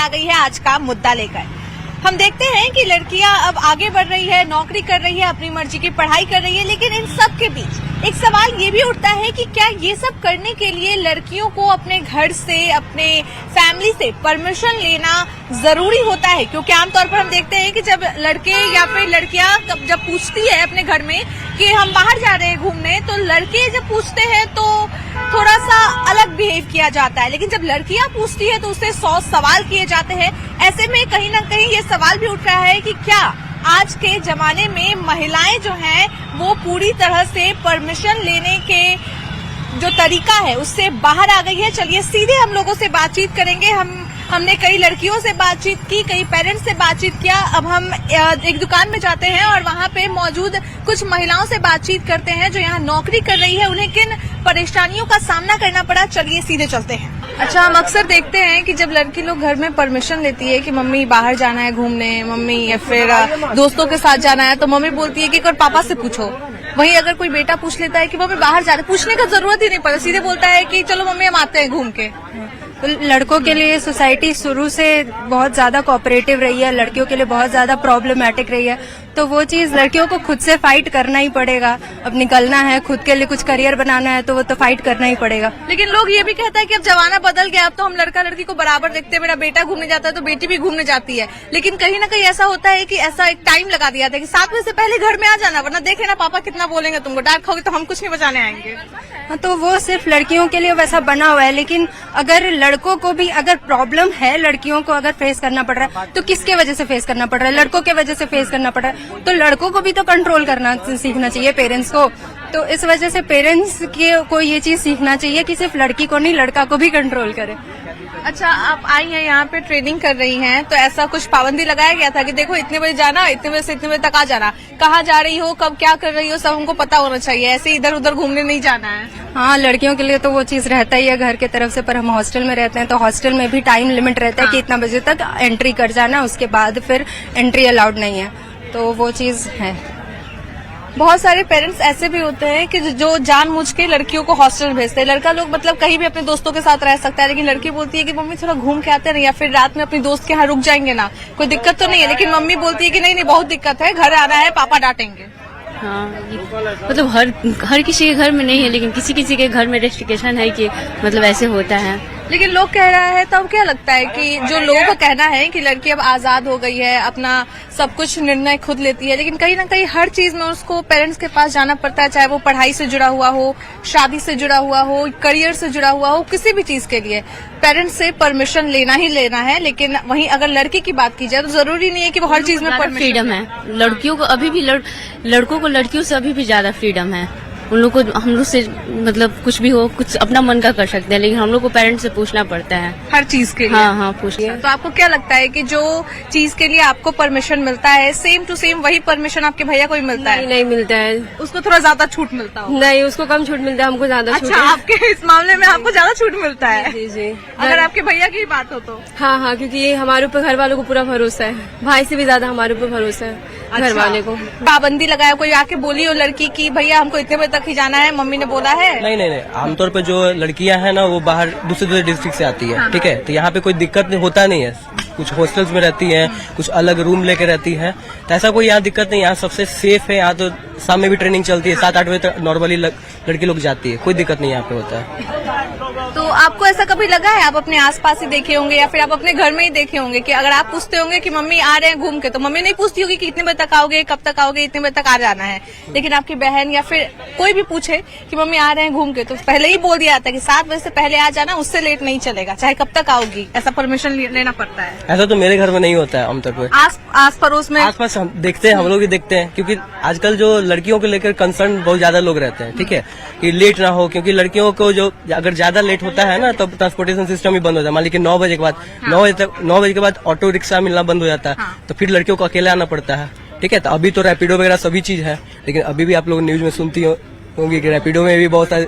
आ गई है आज का मुद्दा लेकर। हम देखते हैं कि लड़कियां अब आगे बढ़ रही है, नौकरी कर रही है, अपनी मर्जी की पढ़ाई कर रही है, लेकिन इन सब के बीच एक सवाल ये भी उठता है कि क्या ये सब करने के लिए लड़कियों को अपने घर से, अपने फैमिली से परमिशन लेना जरूरी होता है? क्योंकि आमतौर पर हम देखते हैं कि जब लड़के या फिर लड़कियां जब पूछती है अपने घर में कि हम बाहर जा रहे हैं घूमने, तो लड़के जब पूछते हैं तो थोड़ा सा अलग बिहेव किया जाता है, लेकिन जब लड़कियां पूछती है तो उससे 100 सवाल किए जाते हैं। ऐसे में कहीं ना कहीं ये सवाल भी उठ रहा है कि क्या आज के जमाने में महिलाएं जो हैं वो पूरी तरह से परमिशन लेने के जो तरीका है उससे बाहर आ गई है। चलिए सीधे हम लोगों से बातचीत करेंगे। हमने कई लड़कियों से बातचीत की, कई पेरेंट्स से बातचीत किया। अब हम एक दुकान में जाते हैं और वहाँ पे मौजूद कुछ महिलाओं से बातचीत करते हैं जो यहाँ नौकरी कर रही है, उन्हें किन परेशानियों का सामना करना पड़ा। चलिए सीधे चलते हैं। अच्छा, हम अक्सर देखते हैं कि जब लड़की लोग घर में परमिशन लेती है कि मम्मी बाहर जाना है घूमने, मम्मी या फिर दोस्तों के साथ जाना है, तो मम्मी बोलती है कि एक बार पापा से पूछो। वहीं अगर कोई बेटा पूछ लेता है कि मम्मी बाहर जा रहे, पूछने का जरूरत ही नहीं पड़ता, सीधे बोलता है कि चलो मम्मी हम आते हैं घूम के। तो लड़कों के लिए सोसाइटी शुरू से बहुत ज्यादा कोऑपरेटिव रही है, लड़कियों के लिए बहुत ज्यादा प्रॉब्लमेटिक रही है, तो वो चीज लड़कियों को खुद से फाइट करना ही पड़ेगा। अब निकलना है, खुद के लिए कुछ करियर बनाना है, तो वो तो फाइट करना ही पड़ेगा। लेकिन लोग ये भी कहते हैं कि अब जमाना बदल गया, अब तो हम लड़का लड़की को बराबर देखते हैं। मेरा बेटा घूमने जाता है तो बेटी भी घूमने जाती है, लेकिन कहीं ना कहीं ऐसा होता है कि ऐसा एक टाइम लगा दिया था कि 7 बजे से पहले घर में आ जाना, वरना देख लेना पापा कितना बोलेंगे तुमको, डांट खाओगे तो हम कुछ नहीं बचाने आएंगे। हाँ, तो वो सिर्फ लड़कियों के लिए वैसा बना हुआ है, लेकिन अगर लड़कों को भी अगर प्रॉब्लम है, लड़कियों को अगर फेस करना पड़ रहा है, तो किसके वजह से फेस करना पड़ रहा है? लड़कों के वजह से फेस करना पड़ रहा है। तो लड़कों को भी तो कंट्रोल करना सीखना चाहिए, पेरेंट्स को। तो इस वजह से पेरेंट्स को ये चीज सीखना चाहिए कि सिर्फ लड़की को नहीं, लड़का को भी कंट्रोल करे। अच्छा, आप आई हैं यहाँ पे ट्रेनिंग कर रही हैं, तो ऐसा कुछ पाबंदी लगाया गया था कि देखो इतने बजे जाना, इतने बजे से इतने बजे तक आ जाना, कहाँ जा रही हो, कब क्या कर रही हो, सब हमको पता होना चाहिए, ऐसे इधर उधर घूमने नहीं जाना है? हाँ, लड़कियों के लिए तो वो चीज रहता ही है घर की तरफ से, पर हम हॉस्टल में रहते हैं तो हॉस्टल में भी टाइम लिमिट रहता है कि इतना बजे तक एंट्री कर जाना, उसके बाद फिर एंट्री अलाउड नहीं है, तो वो चीज है। बहुत सारे पेरेंट्स ऐसे भी होते हैं कि जो जानबूझ के लड़कियों को हॉस्टल भेजते हैं। लड़का लोग मतलब कहीं भी अपने दोस्तों के साथ रह सकता है, लेकिन लड़की बोलती है कि मम्मी थोड़ा घूम के आते हैं या फिर रात में अपनी दोस्त के यहाँ रुक जाएंगे ना, कोई दिक्कत तो नहीं है। लेकिन मम्मी बोलती है कि नहीं नहीं बहुत दिक्कत है, घर आना है, पापा डांटेंगे। हाँ, मतलब हर किसी के घर में नहीं है, लेकिन किसी किसी के घर में रेस्ट्रिक्शन है कि मतलब ऐसे होता है। लेकिन लोग कह रहा है, तो अब क्या लगता है कि जो लोगों का कहना है कि लड़की अब आजाद हो गई है, अपना सब कुछ निर्णय खुद लेती है, लेकिन कहीं ना कहीं हर चीज में उसको पेरेंट्स के पास जाना पड़ता है, चाहे वो पढ़ाई से जुड़ा हुआ हो, शादी से जुड़ा हुआ हो, करियर से जुड़ा हुआ हो, किसी भी चीज के लिए पेरेंट्स से परमिशन लेना ही लेना है। लेकिन वहीं अगर लड़की की बात की जाए तो जरूरी नहीं है कि वो हर चीज में फ्रीडम है। लड़कियों को अभी भी लड़कों को लड़कियों से अभी भी ज्यादा फ्रीडम है। उन लोग को हम लोग से मतलब कुछ भी हो, कुछ अपना मन का कर सकते हैं, लेकिन हम लोग को पेरेंट्स से पूछना पड़ता है हर चीज के लिए। हाँ, पूछिए। तो आपको क्या लगता है कि जो चीज के लिए आपको परमिशन मिलता है, सेम टू सेम वही परमिशन आपके भैया को भी मिलता है? नहीं मिलता है, उसको थोड़ा ज्यादा छूट मिलता है। नहीं, उसको कम छूट मिलता है, हमको ज्यादा छूट। अच्छा, आपके इस मामले में आपको ज्यादा छूट मिलता है? जी जी। अगर आपके भैया की बात हो तो? हाँ, क्योंकि हमारे ऊपर घर वालों को पूरा भरोसा है, भाई से भी ज्यादा हमारे ऊपर भरोसा है घर वाले को। पाबंदी लगाया, कोई आके बोली हो लड़की की भैया हमको इतने बजे तक ही जाना है, मम्मी ने बोला है? नहीं, आमतौर पर जो लड़कियां हैं ना वो बाहर दूसरे डिस्ट्रिक्ट से आती है, ठीक है, तो यहाँ पे कोई दिक्कत होता नहीं है। कुछ हॉस्टल्स में रहती हैं, कुछ अलग रूम लेके रहती हैं, तो ऐसा कोई यहाँ दिक्कत नहीं। यहाँ सबसे सेफ है। यहाँ तो शाम में भी ट्रेनिंग चलती है, 7-8 बजे तक नॉर्मली लड़की लोग जाती है, कोई दिक्कत नहीं यहाँ पे होता है। तो आपको ऐसा कभी लगा है, आप अपने आसपास ही देखे होंगे या फिर आप अपने घर में ही देखे होंगे कि अगर आप पूछते होंगे कि मम्मी आ रहे हैं घूम के, तो मम्मी नहीं पूछती होगी कि इतने बजे तक आओगे, कब तक आओगे, इतने बजे तक आ जाना है, लेकिन आपकी बहन या फिर कोई भी पूछे कि मम्मी आ रहे हैं घूम के, तो पहले ही बोल दिया जाता है कि 7 बजे से पहले आ जाना, उससे लेट नहीं चलेगा, चाहे कब तक आओगी, ऐसा परमिशन लेना पड़ता है। ऐसा तो मेरे घर में नहीं होता है आमतौर पर। आस पड़ोस में आसपास हम देखते हैं, हम लोग भी देखते हैं, क्योंकि आजकल जो लड़कियों को लेकर कंसर्न बहुत ज्यादा लोग रहते हैं, ठीक है, कि लेट ना हो, क्योंकि लड़कियों को जो अगर ज्यादा लेट होता है ना तो ट्रांसपोर्टेशन सिस्टम ही बंद हो जाता है। मान लीजिए 9 बजे के बाद 9 बजे के बाद ऑटो रिक्शा मिलना बंद हो जाता है, तो फिर लड़कियों को अकेले आना पड़ता है, ठीक है। तो अभी तो रैपिडो वगैरह सभी चीज है, लेकिन अभी भी आप लोग न्यूज में सुनती होंगी कि रैपिडो में भी बहुत सारे,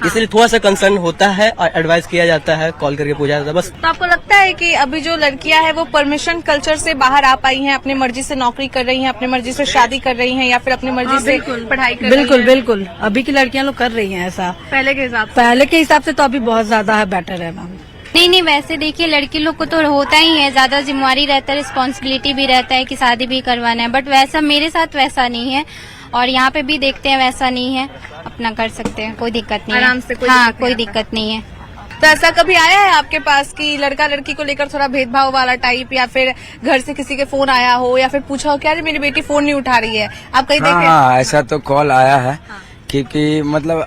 इसलिए थोड़ा सा कंसर्न होता है और एडवाइस किया जाता है, कॉल करके पूछा जाता है बस। तो आपको लगता है कि अभी जो लड़कियां हैं वो परमिशन कल्चर से बाहर आ पाई हैं, अपनी मर्जी से नौकरी कर रही हैं, अपनी मर्जी से शादी कर रही हैं या फिर अपनी मर्जी से पढ़ाई कर रही हैं? बिल्कुल अभी की लड़कियां लोग कर रही हैं ऐसा। पहले के हिसाब से? पहले के हिसाब से तो अभी बहुत ज्यादा है, बेटर है मैम। नहीं, वैसे देखिए लड़की लोग को तो होता ही है, ज्यादा जिम्मेवारी रहता है, रिस्पॉन्सिबिलिटी भी रहता है कि शादी भी करवाना है, बट वैसा मेरे साथ वैसा नहीं है और यहाँ पे भी देखते हैं वैसा नहीं है, अपना कर सकते हैं, कोई दिक्कत नहीं आराम है। से कोई हाँ, दिक्कत कोई नहीं दिक्कत नहीं है। तो ऐसा कभी आया है आपके पास कि लड़का लड़की को लेकर थोड़ा भेदभाव वाला टाइप, या फिर घर से किसी के फोन आया हो या फिर पूछा हो क्या रे मेरी बेटी फोन नहीं उठा रही है, आप कहीं देखे? हाँ, ऐसा तो कॉल आया है क्योंकि मतलब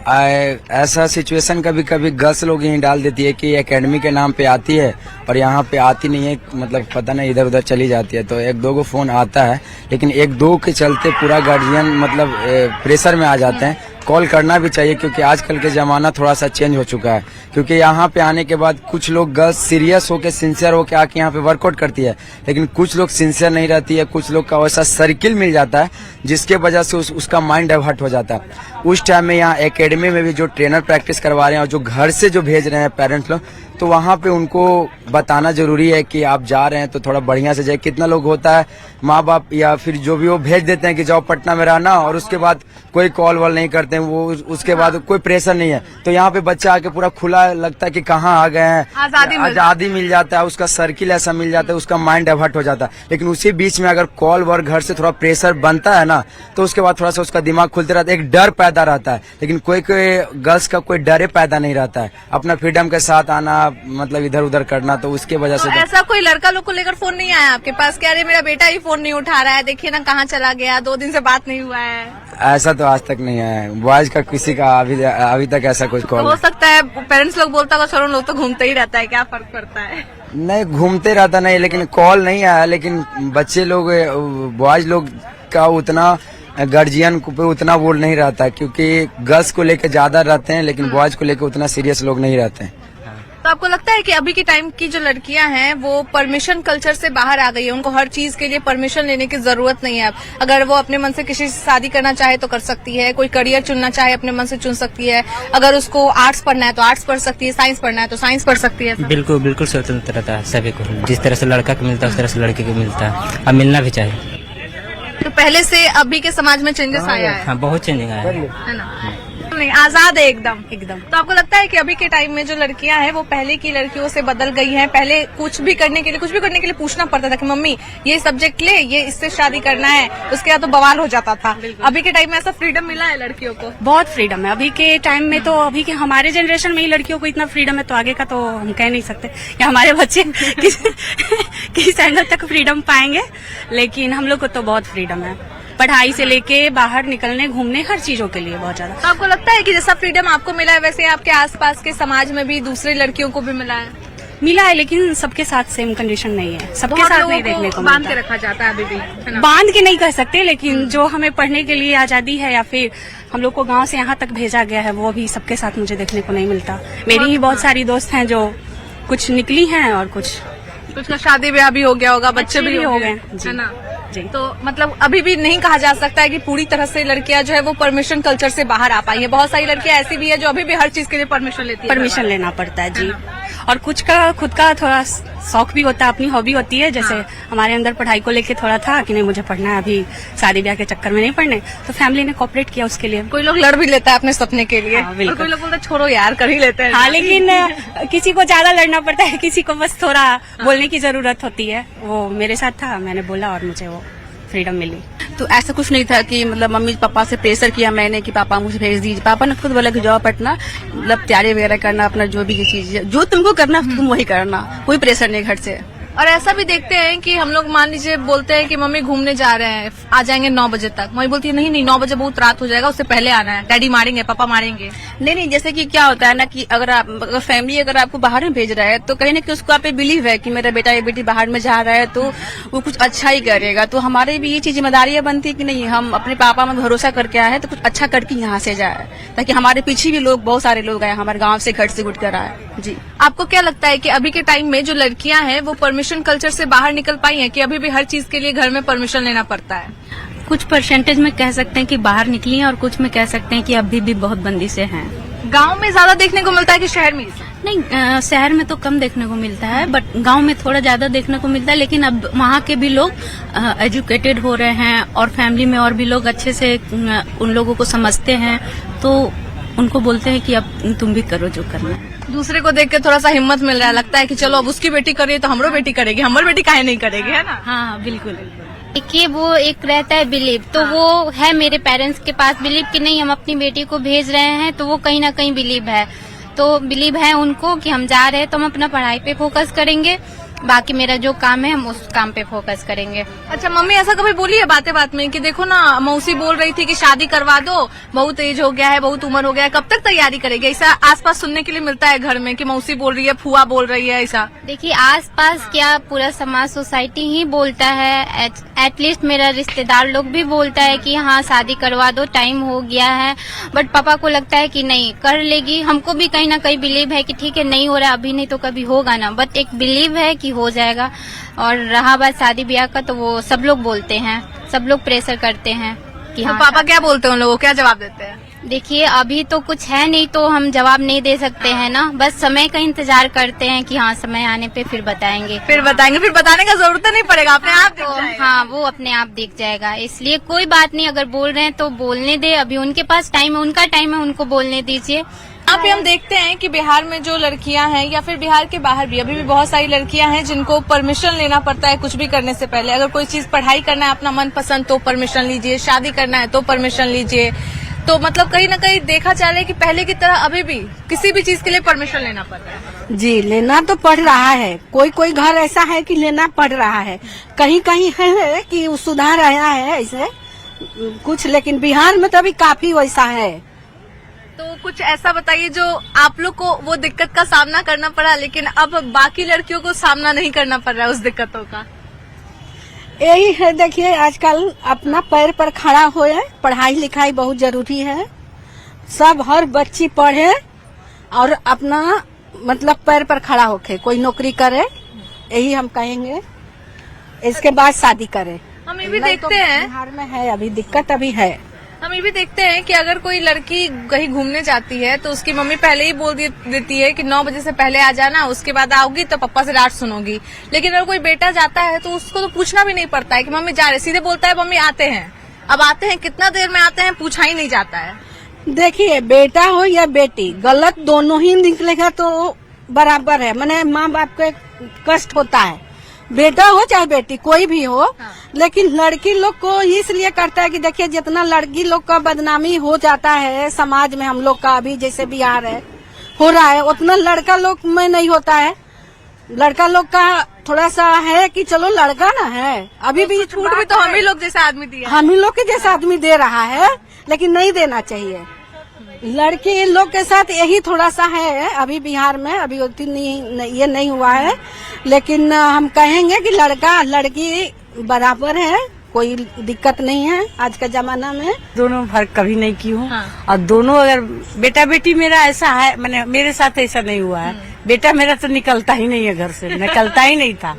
ऐसा सिचुएशन कभी कभी गर्ल्स लोग ही डाल देती है कि एकेडमी के नाम पे आती है और यहाँ पे आती नहीं है, मतलब पता नहीं इधर उधर चली जाती है। तो एक दो को फोन आता है, लेकिन एक दो के चलते पूरा गार्जियन मतलब प्रेशर में आ जाते हैं। कॉल करना भी चाहिए क्योंकि आजकल के जमाना थोड़ा सा चेंज हो चुका है, क्योंकि यहाँ पे आने के बाद कुछ लोग गर्ल्स सीरियस होके सिंसियर होके आके यहाँ पे वर्कआउट करती है, लेकिन कुछ लोग सिंसियर नहीं रहती है, कुछ लोग का वैसा सर्किल मिल जाता है जिसके वजह से उसका माइंड डाइवर्ट हो जाता है। उस टाइम में यहाँ एकेडमी में भी जो ट्रेनर प्रैक्टिस करवा रहे हैं और जो घर से जो भेज रहे हैं पेरेंट्स लोग, तो वहाँ पे उनको बताना जरूरी है कि आप जा रहे हैं तो थोड़ा बढ़िया से जाए। कितना लोग होता है माँ बाप या फिर जो भी वो भेज देते हैं कि जाओ पटना में रहना और उसके बाद कोई कॉल वॉल नहीं करते हैं, वो उसके बाद कोई प्रेशर नहीं है। तो यहाँ पे बच्चा आके पूरा खुला लगता है कि कहाँ आ गए हैं, आजादी मिल जाता है, उसका सर्किल ऐसा मिल जाता है, उसका माइंड डाइवर्ट हो जाता है। लेकिन उसी बीच में अगर कॉल वर घर से थोड़ा प्रेशर बनता है ना, तो उसके बाद थोड़ा सा उसका दिमाग खुलते रहता है, एक डर पैदा रहता है। लेकिन कोई गर्ल्स का कोई डरे पैदा नहीं रहता है, अपना फ्रीडम के साथ आना, मतलब इधर उधर करना, तो उसके वजह से ऐसा कोई लड़का लोग को लेकर फोन नहीं आया आपके पास कि अरे मेरा बेटा ही फोन नहीं उठा रहा है, देखिए ना कहाँ चला गया, 2 दिन से बात नहीं हुआ है? ऐसा तो आज तक नहीं है, बॉयज का किसी का अभी तक ऐसा कुछ कॉल। हो सकता है पेरेंट्स लोग बोलता होगा चलो लोग तो घूमते ही रहता है, क्या फर्क पड़ता है? नहीं, घूमते रहता नहीं, लेकिन कॉल नहीं आया। लेकिन बच्चे लोग बॉयज लोग का उतना गार्जियन पे उतना बोल नहीं रहता है, क्योंकि गर्ल्स को लेकर ज्यादा रहते हैं, लेकिन बॉयज को लेकर उतना सीरियस लोग नहीं रहते हैं। तो आपको लगता है कि अभी के टाइम की जो लड़कियां हैं वो परमिशन कल्चर से बाहर आ गई है, उनको हर चीज के लिए परमिशन लेने की जरूरत नहीं है? अब अगर वो अपने मन से किसी से शादी करना चाहे तो कर सकती है, कोई करियर चुनना चाहे अपने मन से चुन सकती है, अगर उसको आर्ट्स पढ़ना है तो आर्ट्स पढ़ सकती है, साइंस पढ़ना है तो साइंस पढ़ सकती है। बिल्कुल बिल्कुल स्वतंत्रता है सभी को, जिस तरह से लड़का को मिलता है उस तरह से लड़की को मिलता है, अब मिलना भी चाहिए। तो पहले से अभी के समाज में चेंजेस आया है? हाँ, बहुत चेंजिंग आया है ना? नहीं, आजाद है एकदम। तो आपको लगता है कि अभी के टाइम में जो लड़कियां हैं वो पहले की लड़कियों से बदल गई हैं? पहले कुछ भी करने के लिए पूछना पड़ता था कि मम्मी ये सब्जेक्ट ले, ये इससे शादी करना है, उसके बाद तो बवाल हो जाता था। अभी के टाइम में ऐसा फ्रीडम मिला है लड़कियों को? बहुत फ्रीडम है अभी के टाइम में। तो अभी के हमारे जनरेशन में ही लड़कियों को इतना फ्रीडम है, तो आगे का तो हम कह नहीं सकते या हमारे बच्चे किस एंगल तक फ्रीडम पाएंगे, लेकिन हम लोग को तो बहुत फ्रीडम है, पढ़ाई से लेके बाहर निकलने घूमने हर चीजों के लिए बहुत ज्यादा। तो आपको लगता है कि जैसा फ्रीडम आपको मिला है वैसे आपके आसपास के समाज में भी दूसरी लड़कियों को भी मिला है? मिला है, लेकिन सबके साथ सेम कंडीशन नहीं है, सबके साथ नहीं देखने को बांध के मिलता। रखा जाता है अभी भी, है ना? बांध के नहीं कह सकते, लेकिन जो हमें पढ़ने के लिए आजादी है या फिर हम लोग को गांव से यहाँ तक भेजा गया है, वो भी सबके साथ मुझे देखने को नहीं मिलता। मेरी ही बहुत सारी दोस्त हैं जो कुछ निकली हैं और कुछ का शादी ब्याह भी हो गया होगा, बच्चे भी हो गए, है ना? जी। तो मतलब अभी भी नहीं कहा जा सकता है कि पूरी तरह से लड़कियां जो है वो परमिशन कल्चर से बाहर आ पाई है। बहुत सारी लड़कियां ऐसी भी है जो अभी भी हर चीज के लिए परमिशन लेती है। परमिशन लेना पड़ता है जी, और कुछ का खुद का थोड़ा शौक भी होता है, अपनी हॉबी होती है। जैसे हमारे अंदर पढ़ाई को लेके थोड़ा था कि नहीं मुझे पढ़ना है, अभी शादी ब्याह के चक्कर में नहीं पढ़ने, तो फैमिली ने कोऑपरेट किया उसके लिए। कोई लोग लड़ भी लेता है अपने सपने के लिए, हाँ, बिल्कुल। और कोई लोग बोलते छोड़ो यार कर ही लेते हैं। हाँ, लेकिन किसी को ज्यादा लड़ना पड़ता है, किसी को बस थोड़ा बोलने की जरूरत होती है। वो मेरे साथ था, मैंने बोला और मुझे वो फ्रीडम मिली। तो ऐसा कुछ नहीं था कि मतलब मम्मी पापा से प्रेशर किया मैंने कि पापा मुझे भेज दीजिए। पापा ने खुद बोला कि जाओ पटना, मतलब तैयारी वगैरह करना, अपना जो भी चीज जो तुमको करना तुम वही करना, कोई प्रेशर नहीं घर से। और ऐसा भी देखते हैं कि हम लोग मान लीजिए बोलते हैं कि मम्मी घूमने जा रहे हैं, आ जाएंगे 9 बजे तक। मम्मी बोलती है नहीं 9 बजे बहुत रात हो जाएगा, उससे पहले आना है, डैडी मारेंगे, पापा मारेंगे। नहीं, जैसे कि क्या होता है ना कि अगर फैमिली अगर आपको बाहर में भेज रहा है तो कहीं ना कहीं उसको आप पे बिलीव है कि मेरा बेटा या बेटी बाहर में जा रहा है तो वो कुछ अच्छा ही करेगा। तो हमारे भी ये चीज जिम्मेदारियां बनती है कि नहीं, हम अपने पापा में भरोसा करके आए हैं तो कुछ अच्छा करके यहाँ से जाए, ताकि हमारे पीछे भी लोग, बहुत सारे लोग आए हमारे गाँव से, घर से घुट कर आए। जी, आपको क्या लगता है कि अभी के टाइम में जो लड़कियां हैं वो परमिशन कल्चर से बाहर निकल पाई हैं कि अभी भी हर चीज के लिए घर में परमिशन लेना पड़ता है? कुछ परसेंटेज में कह सकते हैं कि बाहर निकली हैं और कुछ में कह सकते हैं कि अभी भी बहुत बंदिशें हैं। गांव में ज्यादा देखने को मिलता है कि शहर में? नहीं, शहर में तो कम देखने को मिलता है, बट गांव में थोड़ा ज्यादा देखने को मिलता है। लेकिन अब वहाँ के भी लोग एजुकेटेड हो रहे हैं और फैमिली में और भी लोग अच्छे से उन लोगों को समझते हैं, तो उनको बोलते हैं कि अब तुम भी करो जो करना है। दूसरे को देख के थोड़ा सा हिम्मत मिल रहा है, लगता है कि चलो अब उसकी बेटी कर रही है तो हमरो बेटी करेगी, हमारी बेटी काहे नहीं करेगी, है ना? हाँ बिल्कुल। देखिए वो एक रहता है बिलीव, तो वो है मेरे पेरेंट्स के पास बिलीव कि नहीं हम अपनी बेटी को भेज रहे हैं, तो वो कहीं ना कहीं बिलीव है, तो बिलीव है उनको कि हम जा रहे हैं तो हम अपना पढ़ाई पे फोकस करेंगे, बाकी मेरा जो काम है हम उस काम पे फोकस करेंगे। अच्छा मम्मी ऐसा कभी बोली है बातें बात में कि देखो ना मौसी बोल रही थी कि शादी करवा दो, बहुत एज हो गया है, बहुत उम्र हो गया है, कब तक तैयारी करेगी? ऐसा आसपास सुनने के लिए मिलता है घर में कि मौसी बोल रही है, फुआ बोल रही है, ऐसा। देखिए आसपास क्या पूरा समाज सोसाइटी ही बोलता है, एटलीस्ट मेरा रिश्तेदार लोग भी बोलता है कि हाँ शादी करवा दो, टाइम हो गया है, बट पापा को लगता है कि नहीं कर लेगी। हमको भी कहीं ना कहीं बिलीव है कि ठीक है नहीं हो रहा अभी नहीं तो कभी होगा ना, बट एक बिलीव है कि हो जाएगा। और रहा बात शादी ब्याह का तो वो सब लोग बोलते हैं, सब लोग प्रेशर करते हैं कि हाँ। तो पापा क्या बोलते हैं उन लोगों को, क्या जवाब देते हैं? देखिए अभी तो कुछ है नहीं तो हम जवाब नहीं दे सकते हैं ना, बस समय का इंतजार करते हैं कि हाँ समय आने पे फिर बताएंगे। फिर बताएंगे, फिर बताने का जरूरत नहीं पड़ेगा, अपने आप दिख जाएगा। हाँ वो अपने आप दिख जाएगा, इसलिए कोई बात नहीं, अगर बोल रहे हैं तो बोलने दे, अभी उनके पास टाइम है, उनका टाइम है, उनको बोलने दीजिए। यहाँ पे हम देखते हैं कि बिहार में जो लड़कियां हैं या फिर बिहार के बाहर भी अभी भी बहुत सारी लड़कियां हैं जिनको परमिशन लेना पड़ता है कुछ भी करने से पहले। अगर कोई चीज पढ़ाई करना है अपना मन पसंद तो परमिशन लीजिए, शादी करना है तो परमिशन लीजिए। तो मतलब कहीं ना कहीं देखा जा रहा है कि पहले की तरह अभी भी किसी भी चीज के लिए परमिशन लेना पड़ रहा है। जी लेना तो पड़ रहा है, कोई कोई घर ऐसा है कि लेना पड़ रहा है, कहीं कहीं है कि सुधार आया है ऐसे कुछ, लेकिन बिहार में तो अभी काफी वैसा है। तो कुछ ऐसा बताइए जो आप लोग को वो दिक्कत का सामना करना पड़ा लेकिन अब बाकी लड़कियों को सामना नहीं करना पड़ रहा है उस दिक्कतों का। यही है, देखिए आजकल अपना पैर पर खड़ा होए, पढ़ाई लिखाई बहुत जरूरी है, सब हर बच्ची पढ़े और अपना मतलब पैर पर खड़ा होके कोई नौकरी करे, यही हम कहेंगे, इसके बाद शादी करे। हम ये भी देखते हैं बिहार में है अभी दिक्कत, अभी है। हम ये भी देखते हैं कि अगर कोई लड़की कहीं घूमने जाती है तो उसकी मम्मी पहले ही बोल देती है कि 9 बजे से पहले आ जाना, उसके बाद आओगी तो पापा से डांट सुनोगी। लेकिन अगर कोई बेटा जाता है तो उसको तो पूछना भी नहीं पड़ता है कि मम्मी जा रहे, सीधे बोलता है मम्मी आते हैं। अब आते हैं कितना देर में आते हैं पूछा ही नहीं जाता है। देखिए बेटा हो या बेटी, गलत दोनों ही निकलेगा तो बराबर है, माने माँ बाप को कष्ट होता है, बेटा हो चाहे बेटी कोई भी हो। लेकिन लड़की लोग को इसलिए करता है कि देखिए जितना लड़की लोग का बदनामी हो जाता है समाज में, हम लोग का अभी जैसे बिहार है हो रहा है, उतना लड़का लोग में नहीं होता है। लड़का लोग का थोड़ा सा है कि चलो लड़का ना है, अभी भी छूट भी तो हम ही लोग जैसा आदमी दिया, हम ही लोग के जैसा आदमी दे रहा है, लेकिन नहीं देना चाहिए। लड़की लोग के साथ यही थोड़ा सा है अभी बिहार में, अभी उतनी ये नहीं हुआ है, लेकिन हम कहेंगे कि लड़का लड़की बराबर है, कोई दिक्कत नहीं है आज का जमाना में। दोनों फर्क कभी नहीं की हूँ। और दोनों अगर बेटा बेटी मेरा ऐसा है, मैंने मेरे साथ ऐसा नहीं हुआ है। बेटा मेरा तो निकलता ही नहीं है घर से, निकलता ही नहीं था,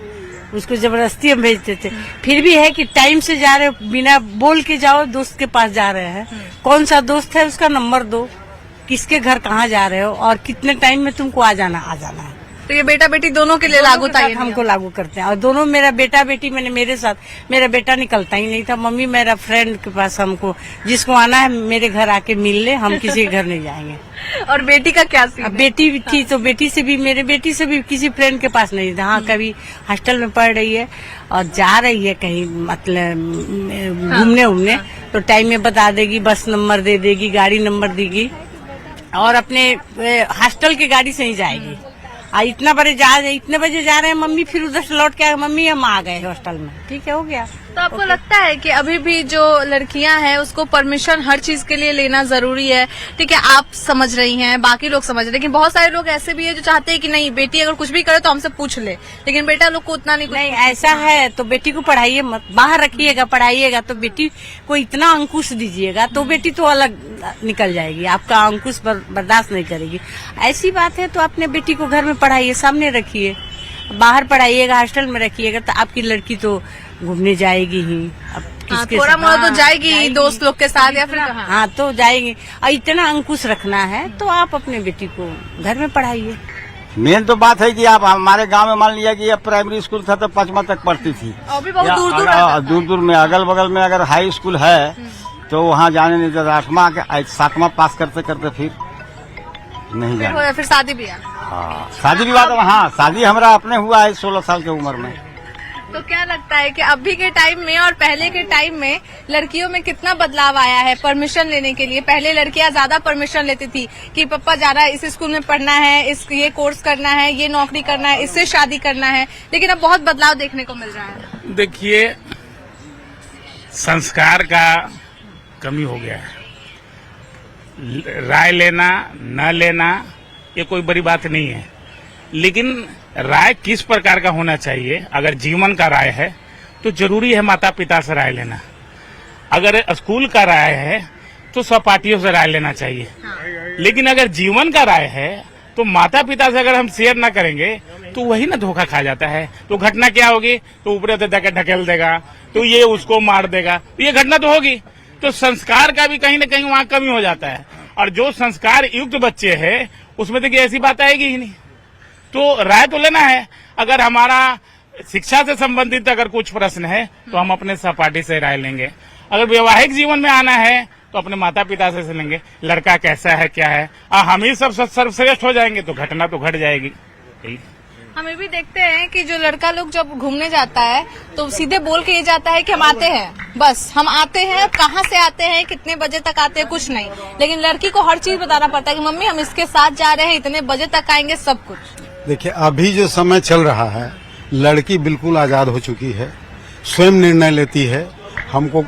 उसको जबरदस्ती हम भेजते थे। फिर भी है कि टाइम से जा रहे हो, बिना बोल के जाओ, दोस्त के पास जा रहे हैं, कौन सा दोस्त है उसका नंबर दो, किसके घर कहाँ जा रहे हो और कितने टाइम में तुमको आ जाना है। तो ये बेटा बेटी दोनों के लिए लागू था, हमको लागू करते हैं। और दोनों मेरा बेटा बेटी, मैंने मेरे साथ मेरा बेटा निकलता ही नहीं था। मम्मी मेरा फ्रेंड के पास, हमको जिसको आना है मेरे घर आके मिल ले, हम किसी के घर नहीं जाएंगे। और बेटी का क्या सीन? बेटी भी थी तो बेटी से भी, मेरे बेटी से भी किसी फ्रेंड के पास नहीं था। हाँ कभी हॉस्टल में पढ़ रही है और जा रही है कहीं मतलब घूमने उमने, तो टाइम में बता देगी, बस नंबर दे देगी, गाड़ी नंबर देगी और अपने हॉस्टल की गाड़ी से ही जाएगी। इतने बजे जा रहे हैं मम्मी, फिर उधर से लौट के आए, मम्मी हम आ गए हॉस्टल में, ठीक है हो गया। तो आपको लगता है कि अभी भी जो लड़कियां हैं उसको परमिशन हर चीज के लिए लेना जरूरी है? ठीक है आप समझ रही हैं, बाकी लोग समझ रहे हैं, लेकिन बहुत सारे लोग ऐसे भी है जो चाहते हैं कि नहीं बेटी अगर कुछ भी करे तो हमसे पूछ ले, लेकिन बेटा लोग को उतना नहीं ऐसा है तो बेटी को पढ़ाइए मत, बाहर रखिएगा, पढ़ाइएगा तो बेटी को इतना अंकुश दीजिएगा तो बेटी तो अलग निकल जाएगी, आपका अंकुश बर्दाश्त नहीं करेगी। ऐसी बात है तो अपने बेटी को घर में पढ़ाइए, सामने रखिए, बाहर पढ़ाइएगा, हॉस्टल में रखिएगा तो आपकी लड़की तो घूमने जाएगी ही। अब किसके थोड़ा मोड़ा तो जाएगी दोस्त लोग के साथ या फिर हाँ तो जाएगी। और इतना अंकुश रखना है तो आप अपने बेटी को घर में पढ़ाइए। मेन तो बात है कि आप हमारे गांव में मान लिया कि अब प्राइमरी स्कूल था तो 5वीं तक पढ़ती थी, अभी बहुत दूर दूर में, अगल बगल में अगर हाई स्कूल है तो वहाँ जाने नहीं देता। 8वां 7वां पास करते करते फिर नहीं जाना, फिर शादी भी हाँ शादी विवाह तो हाँ शादी हमारा अपने हुआ है 16 साल की उम्र में। तो क्या लगता है कि अभी के टाइम में और पहले के टाइम में लड़कियों में कितना बदलाव आया है परमिशन लेने के लिए? पहले लड़कियां ज्यादा परमिशन लेती थी कि पापा जा रहा है, इस स्कूल में पढ़ना है, ये कोर्स करना है, ये नौकरी करना है, इससे शादी करना है, लेकिन अब बहुत बदलाव देखने को मिल रहा है। देखिए संस्कार का कमी हो गया है। राय लेना न लेना ये कोई बड़ी बात नहीं है, लेकिन राय किस प्रकार का होना चाहिए? अगर जीवन का राय है तो जरूरी है माता पिता से राय लेना। अगर स्कूल का राय है तो सहपाठियों से राय लेना चाहिए। लेकिन अगर जीवन का राय है तो माता पिता से अगर हम शेयर ना करेंगे तो वही ना धोखा खा जाता है। तो घटना क्या होगी? तो ऊपर से जाकर ढकेल देगा, तो ये उसको मार देगा, तो ये घटना तो होगी। तो संस्कार का भी कहीं ना कहीं वहाँ कमी हो जाता है। और जो संस्कार युक्त बच्चे हैं उसमें देखिए ऐसी बात आएगी ही नहीं। तो राय तो लेना है। अगर हमारा शिक्षा से संबंधित अगर कुछ प्रश्न है तो हम अपने सहपाठी से राय लेंगे। अगर वैवाहिक जीवन में आना है तो अपने माता पिता से लेंगे, लड़का कैसा है क्या है। हम ही सब सर्वश्रेष्ठ हो जाएंगे तो घटना तो घट जाएगी। हमें भी देखते हैं कि जो लड़का लोग जब घूमने जाता है तो सीधे बोल के ये जाता है कि हम आते हैं, बस हम आते हैं, कहाँ से आते हैं, कितने बजे तक आते हैं, कुछ नहीं। लेकिन लड़की को हर चीज बताना पड़ता है कि मम्मी हम इसके साथ जा रहे हैं, इतने बजे तक आएंगे, सब कुछ। देखिए अभी जो समय चल रहा है, लड़की बिल्कुल आजाद हो चुकी है, स्वयं निर्णय लेती है हमको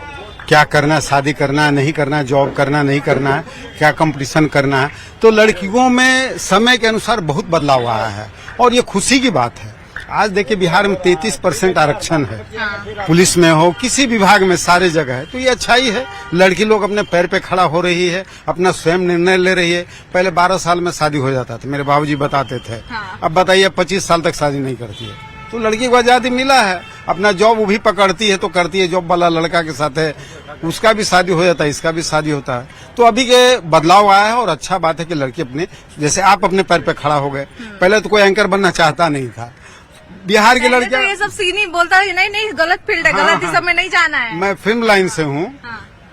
क्या करना है, शादी करना है नहीं करना है, जॉब करना नहीं करना है, क्या कंपटीशन करना है। तो लड़कियों में समय के अनुसार बहुत बदलाव आया है और ये खुशी की बात है। आज देखिए बिहार में 33% आरक्षण है, पुलिस में हो किसी विभाग में सारे जगह है, तो ये अच्छा ही है। लड़की लोग अपने पैर पे खड़ा हो रही है, अपना स्वयं निर्णय ले रही है। पहले 12 साल में शादी हो जाता था, मेरे बाबूजी बताते थे। अब बताइए 25 साल तक शादी नहीं करती है। तो लड़की को आजादी मिला है, अपना जॉब वो भी पकड़ती है तो करती है, जॉब वाला लड़का के साथ है, उसका भी शादी हो जाता है, इसका भी शादी होता है। तो अभी के बदलाव आया है और अच्छा बात है कि लड़की अपने, जैसे आप अपने पैर पे खड़ा हो गए। पहले तो कोई एंकर बनना चाहता नहीं था। बिहार की लड़कियां तो ये सब सीन ही बोलता है, नहीं गलत फील्ड है, गलत सब में नहीं जाना है। मैं फिल्म लाइन से हूँ,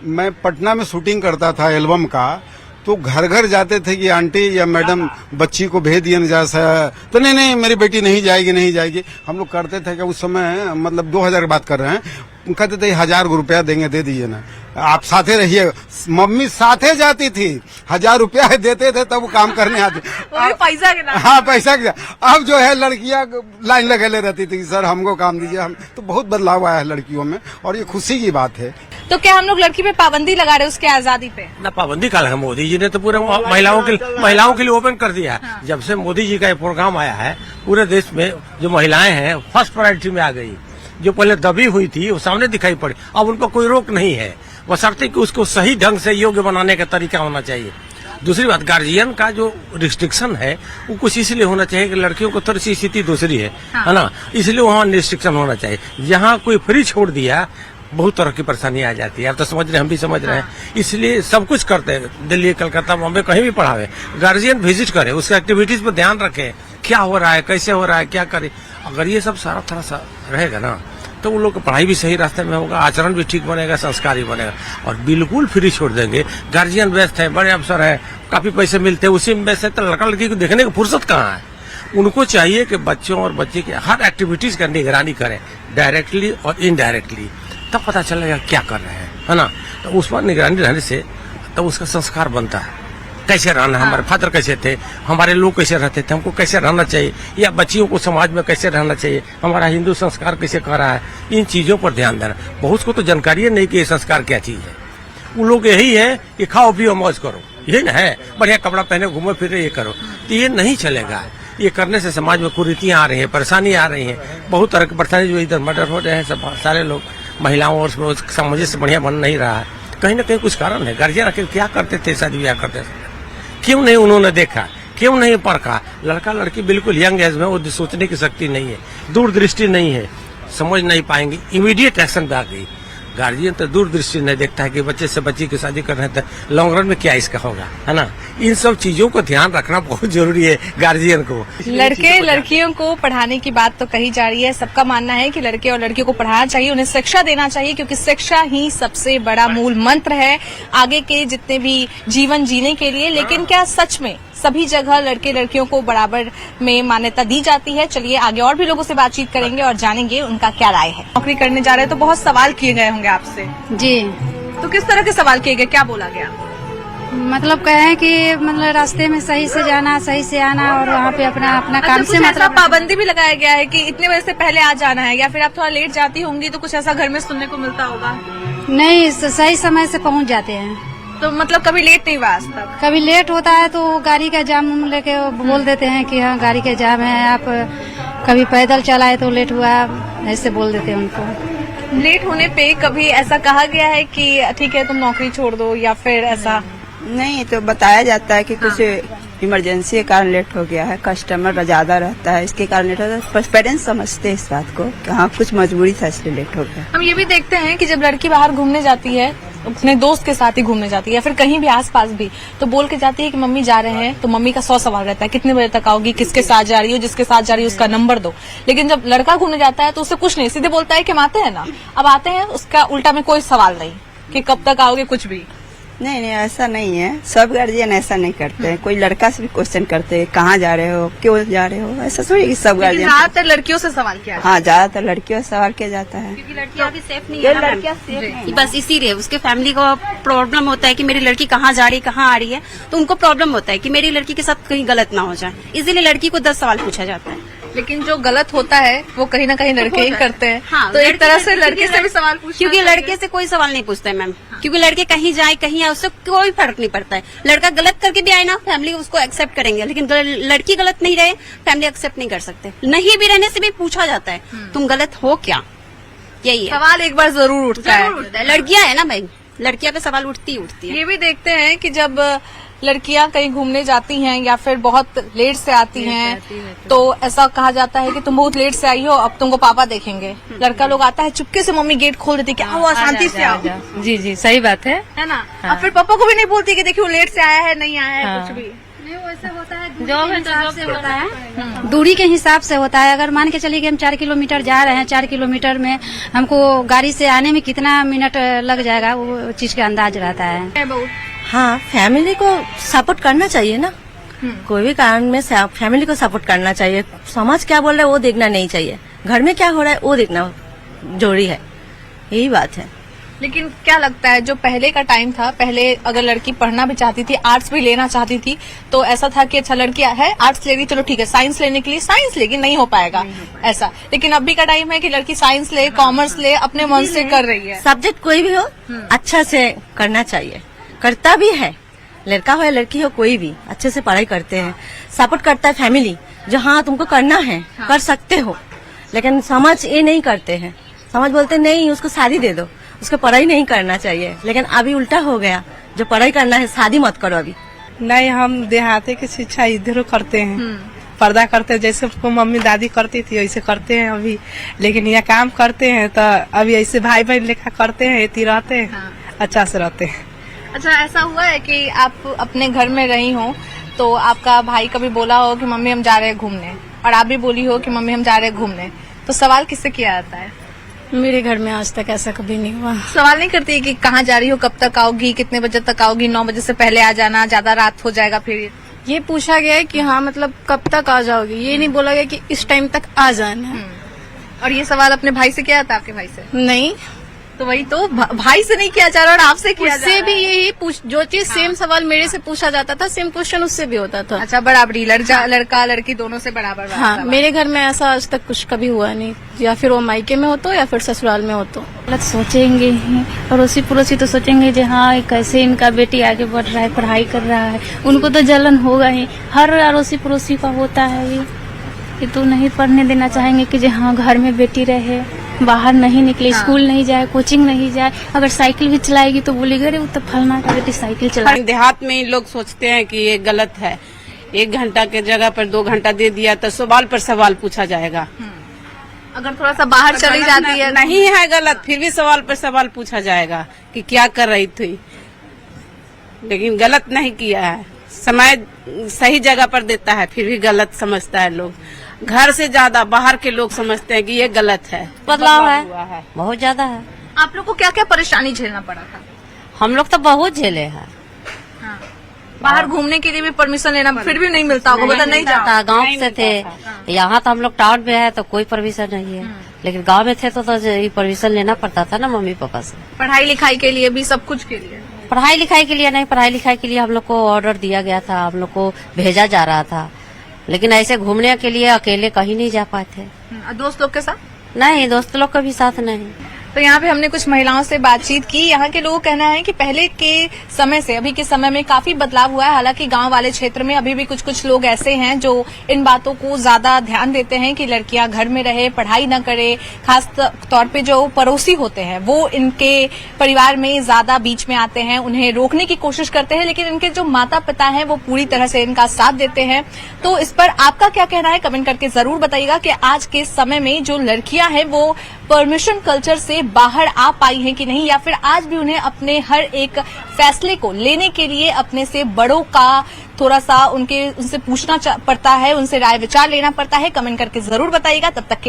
मैं पटना में शूटिंग करता था एल्बम का, तो घर घर जाते थे कि आंटी या मैडम बच्ची को भेज दिया जैसा, तो नहीं मेरी बेटी नहीं जाएगी। हम लोग करते थे कि उस समय मतलब 2000 की बात कर रहे हैं, कहते थे 1000 रुपया देंगे, दे दीजिए ना, आप साथे रहिए। मम्मी साथे जाती थी, 1000 रुपया देते थे तब वो काम करने आती। पैसा के हाँ पैसा के। अब जो है लड़कियां लाइन लगे ले रहती थी, सर हमको काम दीजिए। हम तो बहुत बदलाव आया है लड़कियों में और ये खुशी की बात है। तो क्या हम लोग लड़की पे पाबंदी लगा रहे हैं उसके आजादी पे? ना पाबंदी का लगा, मोदी जी ने तो पूरे महिलाओं के लिए ओपन कर दिया है। हाँ। जब से मोदी जी का ये प्रोग्राम आया है पूरे देश में जो महिलाएं हैं फर्स्ट प्रायोरिटी में आ गई। जो पहले दबी हुई थी वो सामने दिखाई पड़ी, अब उनको कोई रोक नहीं है, बशर्ते कि उसको सही ढंग से योग्य बनाने का तरीका होना चाहिए। दूसरी बात, गार्जियन का जो रिस्ट्रिक्शन है वो कुछ इसलिए होना चाहिए कि लड़कियों को थोड़ी सी स्थिति दूसरी है, हाँ। है ना, इसलिए वहाँ रिस्ट्रिक्शन होना चाहिए। जहाँ कोई फ्री छोड़ दिया बहुत तरह की परेशानी आ जाती है। आप तो समझ रहे हैं, हम भी समझ रहे हैं, इसलिए सब कुछ करते हैं। दिल्ली, कलकत्ता, बॉम्बे कहीं भी पढ़ावे, गार्जियन विजिट करे, उसके एक्टिविटीज पर ध्यान रखे, क्या हो रहा है, कैसे हो रहा है, क्या करे। अगर ये सब सारा थोड़ा सा रहेगा ना तो उन लोग की पढ़ाई भी सही रास्ते में होगा, आचरण भी ठीक बनेगा, संस्कार ही बनेगा। और बिल्कुल फ्री छोड़ देंगे, गार्जियन व्यस्त है, बड़े अफसर है, काफी पैसे मिलते हैं, उसी में व्यस्त है, तो लड़का लड़की को देखने की फुर्सत कहाँ है। उनको चाहिए कि बच्चों और बच्चे की हर एक्टिविटीज का निगरानी करें, डायरेक्टली और इनडायरेक्टली, तब पता चलेगा क्या कर रहे हैं, है ना। तो उस पर निगरानी रहने से तब उसका संस्कार बनता है। कैसे रहना, हमारे फादर कैसे थे, हमारे लोग कैसे रहते थे, हमको कैसे रहना चाहिए, या बच्चियों को समाज में कैसे रहना चाहिए, हमारा हिंदू संस्कार कैसे कर रहा है, इन चीजों पर ध्यान देना। बहुत को तो जानकारी है नहीं कि ये संस्कार क्या चीज है। उन लोग यही है कि खाओ पियो मौज करो, यही ना है, बढ़िया कपड़ा पहने घूमो फिरे ये करो, तो ये नहीं चलेगा। ये करने से समाज में कुरीतियां आ रही है, परेशानी आ रही है, बहुत तरह की परेशानी, जो इधर मर्डर हो रहे हैं, सब सारे लोग, महिलाओं और सामंजस्य बढ़िया बन नहीं रहा है। कहीं ना कहीं कुछ कारण है। गार्जियन आखिर क्या करते थे शादी ब्याह करते थे, क्यों नहीं उन्होंने देखा, क्यों नहीं परखा। लड़का लड़की बिल्कुल यंग एज में, वो सोचने की शक्ति नहीं है, दूरदृष्टि नहीं है, समझ नहीं पाएंगे, इमीडिएट एक्शन पे आ गई। गार्जियन तो दूरदृष्टि नहीं देखता है कि बच्चे से बच्ची की शादी कर रहे हैं तो लॉन्ग रन में क्या इसका होगा, है ना। इन सब चीजों को ध्यान रखना बहुत जरूरी है गार्जियन को। लड़के लड़कियों को पढ़ाने की बात तो कही जा रही है, सबका मानना है कि लड़के और लड़कियों को पढ़ाना चाहिए, उन्हें शिक्षा देना चाहिए, क्योंकि शिक्षा ही सबसे बड़ा मूल मंत्र है आगे के जितने भी जीवन जीने के लिए। लेकिन क्या सच में सभी जगह लड़के लड़कियों को बराबर में मान्यता दी जाती है। चलिए आगे और भी लोगों से बातचीत करेंगे और जानेंगे उनका क्या राय है। नौकरी करने जा रहे हैं तो बहुत सवाल किए गए होंगे आपसे। जी, तो किस तरह के सवाल किए गए, क्या बोला गया? मतलब कहें कि मतलब रास्ते में सही से जाना, सही से आना और वहाँ पे अपना अपना काम से मतलब पाबंदी भी लगाया गया है कि इतने बजे से पहले आ जाना है, या फिर आप थोड़ा लेट जाती होंगी तो कुछ ऐसा घर में सुनने को मिलता होगा? नहीं, सही समय से पहुँच जाते हैं। तो मतलब कभी लेट नहीं हुआ आज तक? कभी लेट होता है तो गाड़ी का जाम लेके बोल देते हैं कि हाँ गाड़ी का जाम है, आप कभी पैदल चलाए तो लेट हुआ, ऐसे बोल देते हैं उनको। लेट होने पे कभी ऐसा कहा गया है कि ठीक है तुम नौकरी छोड़ दो, या फिर ऐसा? नहीं, तो बताया जाता है कि कुछ इमरजेंसी के कारण लेट हो गया है, कस्टमर ज्यादा रहता है इसके कारण लेट होता है। पेरेंट्स समझते हैं इस बात को कि हाँ कुछ मजबूरी था इसलिए लेट हो गया। हम ये भी देखते हैं कि जब लड़की बाहर घूमने जाती है, अपने दोस्त के साथ ही घूमने जाती है या फिर कहीं भी आसपास भी, तो बोल के जाती है कि मम्मी जा रहे हैं, तो मम्मी का 100 सवाल रहता है, कितने बजे तक आओगी, किसके साथ जा रही हो, जिसके साथ जा रही हो उसका नंबर दो। लेकिन जब लड़का घूमने जाता है तो उससे कुछ नहीं, सीधे बोलता है कि हम आते हैं ना। अब आते हैं, उसका उल्टा में कोई सवाल नहीं कि कब तक आओगे, कुछ भी नहीं, ऐसा नहीं है। सब गार्जियन ऐसा नहीं करते हैं। कोई लड़का से भी क्वेश्चन करते हैं कहाँ जा रहे हो, क्यों जा रहे हो, ऐसा थोड़ी कि सब गार्जियन। ज्यादातर लड़कियों से सवाल किया जाता है। हाँ, ज्यादातर लड़कियों से सवाल किया जाता है क्योंकि लड़कियां भी सेफ नहीं है ना, लड़कियां सेफ नहीं। बस इसीलिए उसके फैमिली को प्रॉब्लम होता है कि मेरी लड़की कहाँ जा रही है, कहाँ आ रही है, तो उनको प्रॉब्लम होता है कि मेरी लड़की के साथ कहीं गलत ना हो जाए, इसीलिए लड़की को 10 सवाल पूछा जाता है। लेकिन जो गलत होता है वो कहीं ना कहीं लड़के ही करते हैं। हाँ, तो एक तरह से लड़के से भी सवाल पूछना, क्योंकि लड़के से कोई सवाल नहीं पूछता है मैम, क्योंकि लड़के कहीं जाए कहीं आए उससे कोई फर्क नहीं पड़ता है। लड़का गलत करके भी आए ना, फैमिली उसको एक्सेप्ट करेंगे, लेकिन लड़की गलत नहीं रहे, फैमिली एक्सेप्ट नहीं कर सकते। नहीं भी रहने से भी पूछा जाता है तुम गलत हो क्या, यही है सवाल एक बार जरूर उठता है। लड़कियां है ना भाई, लड़कियां पे सवाल उठती है। ये भी देखते हैं कि जब लड़कियां कहीं घूमने जाती हैं या फिर बहुत लेट से आती हैं तो ऐसा कहा जाता है कि तुम बहुत लेट से आई हो, अब तुमको पापा देखेंगे। लड़का लोग आता है चुपके से, मम्मी गेट खोल देती, क्या हुआ, शांति से आओ। जी जी, सही बात है ना। अब फिर पापा को भी नहीं बोलती कि देखिए वो लेट से आया है, नहीं आया है, कुछ भी वैसे होता है, दूरी के हिसाब से होता है। अगर मान के चलिए कि हम 4 किलोमीटर जा रहे हैं, 4 किलोमीटर में हमको गाड़ी से आने में कितना मिनट लग जाएगा, वो चीज का अंदाज रहता है। हाँ, फैमिली को सपोर्ट करना चाहिए ना, कोई भी कारण में फैमिली को सपोर्ट करना चाहिए। समाज क्या बोल रहा है वो देखना नहीं चाहिए, घर में क्या हो रहा है वो देखना जरूरी है, यही बात है। लेकिन क्या लगता है जो पहले का टाइम था, पहले अगर लड़की पढ़ना भी चाहती थी, आर्ट्स भी लेना चाहती थी, तो ऐसा था कि अच्छा लड़की है आर्ट्स ले रही, चलो ठीक है, साइंस लेने के लिए साइंस लेगी, नहीं हो पाएगा ऐसा। लेकिन अभी का टाइम है कि लड़की साइंस ले, कॉमर्स ले, अपने मन से कर रही है। सब्जेक्ट कोई भी हो अच्छा से करना चाहिए, करता भी है, लड़का हो या लड़की हो कोई भी अच्छे से पढ़ाई करते हैं, सपोर्ट करता है फैमिली, जो हाँ तुमको करना है कर सकते हो। लेकिन समाज ये नहीं करते हैं, समाज बोलते नहीं उसको शादी दे दो, उसको पढ़ाई नहीं करना चाहिए। लेकिन अभी उल्टा हो गया, जो पढ़ाई करना है शादी मत करो अभी। नहीं, हम देहाती की शिक्षा इधर करते हैं, पर्दा करते हैं, जैसे मम्मी दादी करती थी वैसे करते हैं अभी। लेकिन यहाँ काम करते हैं तो अभी ऐसे भाई बहन लेखा करते हैं, इतनी रहते हैं, अच्छा से रहते हैं। अच्छा, ऐसा हुआ है कि आप अपने घर में रही हो तो आपका भाई कभी बोला हो कि मम्मी हम जा रहे हैं घूमने, और आप भी बोली हो कि मम्मी हम जा रहे हैं घूमने, तो सवाल किससे किया जाता है? मेरे घर में आज तक ऐसा कभी नहीं हुआ। सवाल नहीं करती कि कहाँ जा रही हो, कब तक आओगी, कितने बजे तक आओगी, 9 बजे से पहले आ जाना, ज्यादा रात हो जाएगा। फिर ये पूछा गया है कि हाँ मतलब कब तक आ जाओगी, ये नहीं बोला गया कि इस टाइम तक आ जाना है। और ये सवाल अपने भाई से किया था, आपके भाई से? नहीं, तो वही तो भाई से नहीं किया जा रहा और आपसे किया जा रहा है। भी यही जो चीज सेम सवाल मेरे से पूछा जाता था, सेम क्वेश्चन उससे भी होता था। अच्छा, बराबरी, लड़का लड़की दोनों से बराबर। हाँ, मेरे घर में ऐसा आज तक कुछ कभी हुआ नहीं, या फिर वो मायके में हो तो या फिर ससुराल में हो तो। गलत सोचेंगे, अड़ोसी पड़ोसी तो सोचेंगे कि हाँ कैसे इनका बेटी आगे बढ़ रहा है, पढ़ाई कर रहा है, उनको तो जलन होगा ही। हर अड़ोसी पड़ोसी का होता है ये तो नहीं पढ़ने देना चाहेंगे कि हाँ घर में बेटी रहे, बाहर नहीं निकले, स्कूल नहीं जाए, कोचिंग नहीं जाए। अगर साइकिल भी चलाएगी तो बोलेगी अरे वो तो फलना का बेटी साइकिल चला। देहात में लोग सोचते हैं कि ये गलत है, 1 घंटा के जगह पर 2 घंटा दे दिया तो सवाल पर सवाल पूछा जाएगा। अगर थोड़ा सा बाहर चली जाती है, नहीं है गलत, फिर भी सवाल पर सवाल पूछा जाएगा कि क्या कर रही थी। लेकिन गलत नहीं किया है, समय सही जगह पर देता है, फिर भी गलत समझता है लोग। घर से ज्यादा बाहर के लोग समझते हैं कि ये गलत है। बदलाव है, बहुत ज्यादा है। आप लोग को क्या क्या परेशानी झेलना पड़ा था? हम लोग तो बहुत झेले हैं। बाहर घूमने के लिए भी परमिशन लेना फिर भी नहीं मिलता होगा, मतलब नहीं जाता। गांव से थे, यहाँ तो हम लोग टाउन में है तो कोई परमिशन नहीं है, लेकिन गांव में थे तो परमिशन लेना पड़ता था ना मम्मी पापा से। पढ़ाई लिखाई के लिए भी, सब कुछ के लिए? पढ़ाई लिखाई के लिए नहीं, पढ़ाई लिखाई के लिए हम लोग को ऑर्डर दिया गया था, हम लोग को भेजा जा रहा था, लेकिन ऐसे घूमने के लिए अकेले कहीं नहीं जा पाते। दोस्त लोग के साथ? नहीं, दोस्त लोग का भी साथ नहीं। तो यहाँ पे हमने कुछ महिलाओं से बातचीत की। यहाँ के लोगों का कहना है कि पहले के समय से अभी के समय में काफी बदलाव हुआ है। हालांकि गांव वाले क्षेत्र में अभी भी कुछ कुछ लोग ऐसे हैं जो इन बातों को ज्यादा ध्यान देते हैं कि लड़कियां घर में रहे, पढ़ाई न करे। खास तौर पे जो पड़ोसी होते हैं वो इनके परिवार में ज्यादा बीच में आते हैं, उन्हें रोकने की कोशिश करते हैं, लेकिन इनके जो माता पिता हैं वो पूरी तरह से इनका साथ देते हैं। तो इस पर आपका क्या कहना है, कमेंट करके जरूर बताइएगा कि आज के समय में जो लड़कियां हैं वो परमिशन कल्चर से बाहर आ पाई हैं कि नहीं, या फिर आज भी उन्हें अपने हर एक फैसले को लेने के लिए अपने से बड़ों का थोड़ा सा उनसे पूछना पड़ता है, उनसे राय विचार लेना पड़ता है। कमेंट करके जरूर बताइएगा। तब तक के